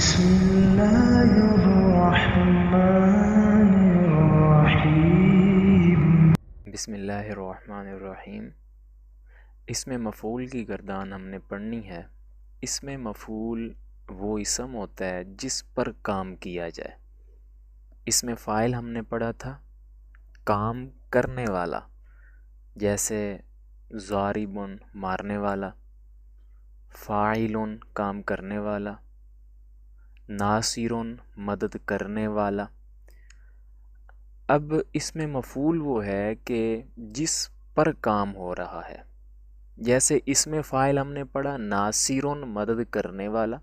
بسم اللہ الرحمن الرحیم۔ بسم اللہ الرحمن الرحیم۔ اسم مفعول کی گردان ہم نے پڑھنی ہے۔ اسم مفعول وہ اسم ہوتا ہے جس پر کام کیا جائے۔ اسم فاعل ہم نے پڑھا تھا کام کرنے والا، جیسے ضاربٌ مارنے والا، فاعل کام کرنے والا، ناصر مدد کرنے والا۔ اب اسم مفعول وہ ہے کہ جس پر کام ہو رہا ہے، جیسے اسم فاعل ہم نے پڑھا ناصر مدد کرنے والا،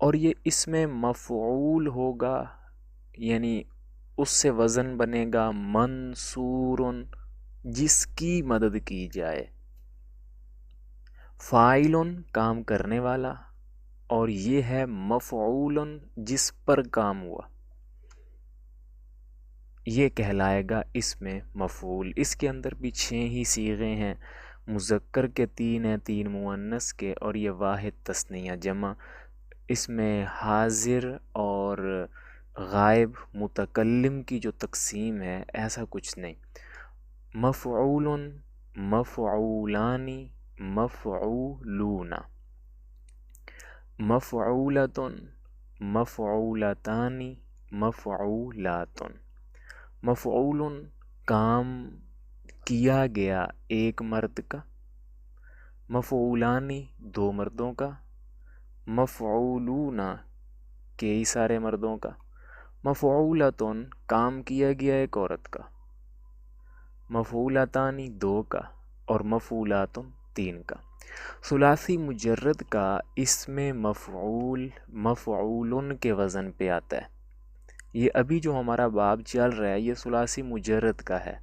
اور یہ اسم مفعول ہوگا یعنی اس سے وزن بنے گا منصور جس کی مدد کی جائے۔ فاعل کام کرنے والا اور یہ ہے مفعول جس پر کام ہوا، یہ کہلائے گا اسم مفعول۔ اس کے اندر بھی 6 ہی صیغے ہیں، مذکر کے 3 ہیں، 3 مؤنث کے، اور یہ واحد تثنیہ جمع۔ اس میں حاضر اور غائب متکلم کی جو تقسیم ہے ایسا کچھ نہیں۔ مفعول، مفعولان، مفعولون، مفعولۃ، مفعولتان، مفعولات۔ مفعول کام کیا گیا ایک مرد کا، مفعولان 2 مردوں کا، مفعولون کئی سارے مردوں کا، مفعولۃ کام کیا گیا ایک عورت کا، مفعولتان 2 کا، اور مفعولات 3 کا۔ ثلاثی مجرد کا اسم مفعول مفعولن کے وزن پہ آتا ہے۔ یہ ابھی جو ہمارا باب چل رہا ہے یہ ثلاثی مجرد کا ہے،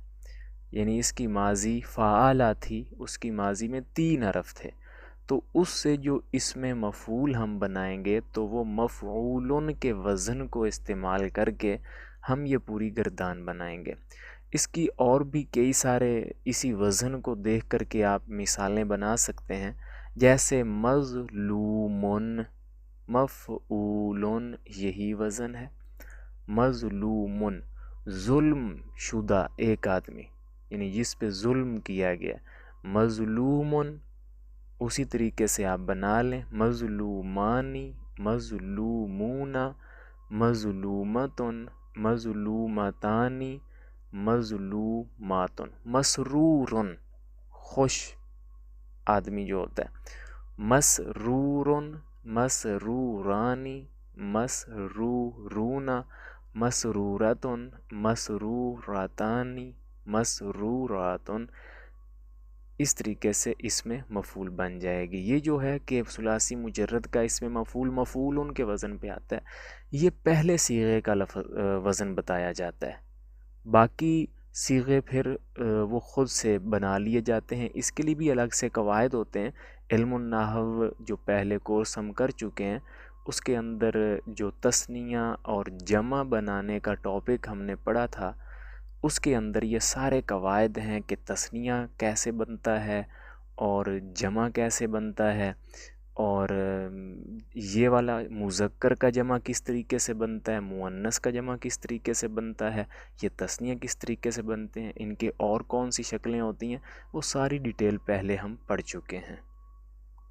یعنی اس کی ماضی فعالہ تھی، اس کی ماضی میں 3 حرف تھے، تو اس سے جو اسم مفعول ہم بنائیں گے تو وہ مفعولن کے وزن کو استعمال کر کے ہم یہ پوری گردان بنائیں گے۔ اس کی اور بھی کئی سارے اسی وزن کو دیکھ کر کے آپ مثالیں بنا سکتے ہیں، جیسے مظلومن، مفعولن یہی وزن ہے، مظلومن ظلم شدہ ایک آدمی یعنی جس پہ ظلم کیا گیا، مظلومن اسی طریقے سے آپ بنا لیں، مظلومانی، مظلومون، مظلومۃ، مظلومتانی، مظلومات۔ مسرور خوش آدمی جو ہوتا ہے، مسرور، مسرورانی، مسرورون، مسرورۃ، مسرورتانی، مسرورات۔ اس طریقے سے اسم مفعول بن جائے گی۔ یہ جو ہے کہ ثلاثی مجرد کا اسم مفعول مفعولن کے وزن پہ آتا ہے، یہ پہلے صیغے کا وزن بتایا جاتا ہے، باقی صیغے پھر وہ خود سے بنا لیے جاتے ہیں۔ اس کے لیے بھی الگ سے قواعد ہوتے ہیں۔ علم النحو جو پہلے کورس ہم کر چکے ہیں اس کے اندر جو تثنیہ اور جمع بنانے کا ٹاپک ہم نے پڑھا تھا، اس کے اندر یہ سارے قواعد ہیں کہ تثنیہ کیسے بنتا ہے اور جمع کیسے بنتا ہے، اور یہ والا مذکر کا جمع کس طریقے سے بنتا ہے، مؤنث کا جمع کس طریقے سے بنتا ہے، یہ تثنیہ کس طریقے سے بنتے ہیں، ان کے اور کون سی شکلیں ہوتی ہیں، وہ ساری ڈیٹیل پہلے ہم پڑھ چکے ہیں۔